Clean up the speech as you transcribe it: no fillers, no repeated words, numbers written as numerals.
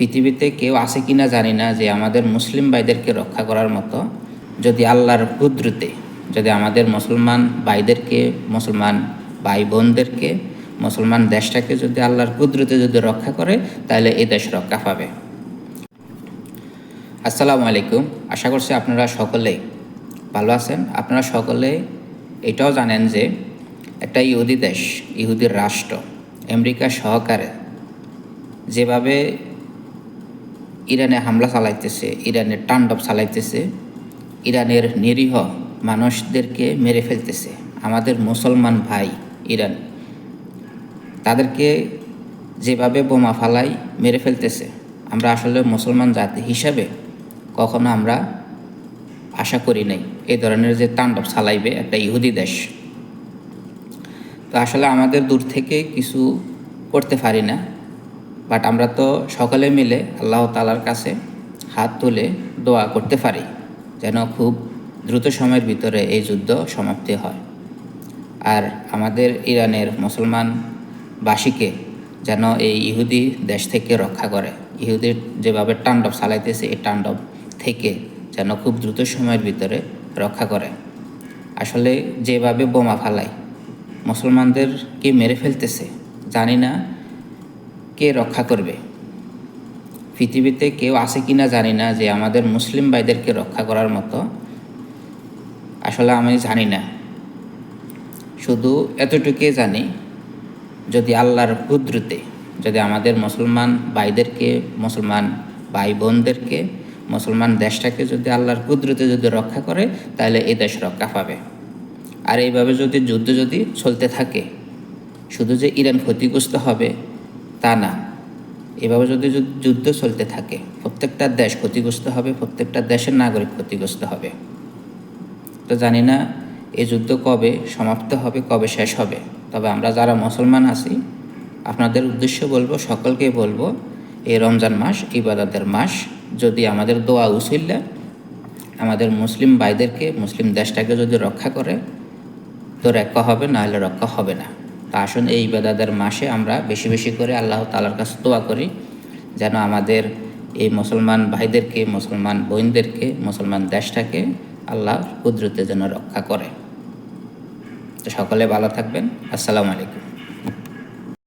পৃথিবীতে কেউ আছে কি না জানি না যে আমাদের মুসলিম ভাইদেরকে রক্ষা করার মতো, যদি আল্লাহর কুদরতে যদি আমাদের মুসলমান ভাইদেরকে, মুসলমান ভাই বোনদেরকে, মুসলমান দেশটাকে যদি আল্লাহর কুদরতে যদি রক্ষা করে, তাহলে এই দেশ রক্ষা পাবে। আসসালামু আলাইকুম। আশা করছি আপনারা সকলেই ভালো আছেন। আপনারা সকলে এটাও জানেন যে একটা ইহুদি দেশ, ইহুদির রাষ্ট্র আমেরিকা সহকারে যেভাবে ইরানে হামলা চালাইতেছে, ইরানের তাণ্ডব চালাইতেছে, ইরানের নিরীহ মানুষদেরকে মেরে ফেলতেছে, আমাদের মুসলমান ভাই ইরান তাদেরকে যেভাবে বোমা ফালাই মেরে ফেলতেছে, আমরা আসলে মুসলমান জাতি হিসাবে কখনো আমরা আশা করি নাই এই ধরনের যে তাণ্ডব চালাইবে একটা ইহুদি দেশ। তো আসলে আমাদের দূর থেকে কিছু করতে পারি না, বাট আমরা তো সকলে মিলে আল্লাহ তাআলার কাছে হাত তুলে দোয়া করতে পারি যেন খুব দ্রুত সময়ের ভিতরে এই যুদ্ধ সমাপ্তি হয়, আর আমাদের ইরানের মুসলমানবাসীকে যেন এই ইহুদি দেশ থেকে রক্ষা করে। ইহুদির যেভাবে তাণ্ডব চালাইতেছে, এই তাণ্ডব থেকে যেন খুব দ্রুত সময়ের ভিতরে রক্ষা করে। আসলে যেভাবে বোমা ফালায় মুসলমানদেরকে মেরে ফেলতেছে, জানি না কে রক্ষা করবে। পৃথিবীতে কেউ আছে কি না জানি না যে আমাদের মুসলিম ভাইদেরকে রক্ষা করার মতো, আসলে আমি জানি না। শুধু এতটুকুই জানি, যদি আল্লাহর কুদরতে যদি আমাদের মুসলমান ভাইদেরকে, মুসলমান ভাই বোনদেরকে, মুসলমান দেশটাকে যদি আল্লাহর কুদরতে যদি রক্ষা করে, তাহলে এই দেশ রক্ষা পাবে। আর এইভাবে যদি যুদ্ধ যদি চলতে থাকে, শুধু যে ইরান ক্ষতিগ্রস্ত হবে তা না, এভাবে যদি যুদ্ধ চলতে থাকে প্রত্যেকটা দেশ ক্ষতিগ্রস্ত হবে, প্রত্যেকটা দেশের নাগরিক ক্ষতিগ্রস্ত হবে। তো জানি না এই যুদ্ধ কবে সমাপ্ত হবে, কবে শেষ হবে। তবে আমরা যারা মুসলমান আছি, আপনাদের উদ্দেশ্য বলবো, সকলকে বলবো, এই রমজান মাস ইবাদতের মাস, যদি আমাদের দোয়া উসিলা আমাদের মুসলিম ভাইদেরকে, মুসলিম দেশটাকে যদি রক্ষা করে, তো রক্ষা হবে, না হলে রক্ষা হবে না। তা আসুন এই ইবাদতের মাসে আমরা বেশি বেশি করে আল্লাহ তাআলার কাছে দোয়া করি যেন আমাদের এই মুসলমান ভাইদেরকে, মুসলমান বোনদেরকে, মুসলমান দেশটাকে আল্লাহর কুদরতে যেন রক্ষা করে। তো সকলে ভালো থাকবেন। আসসালামু আলাইকুম।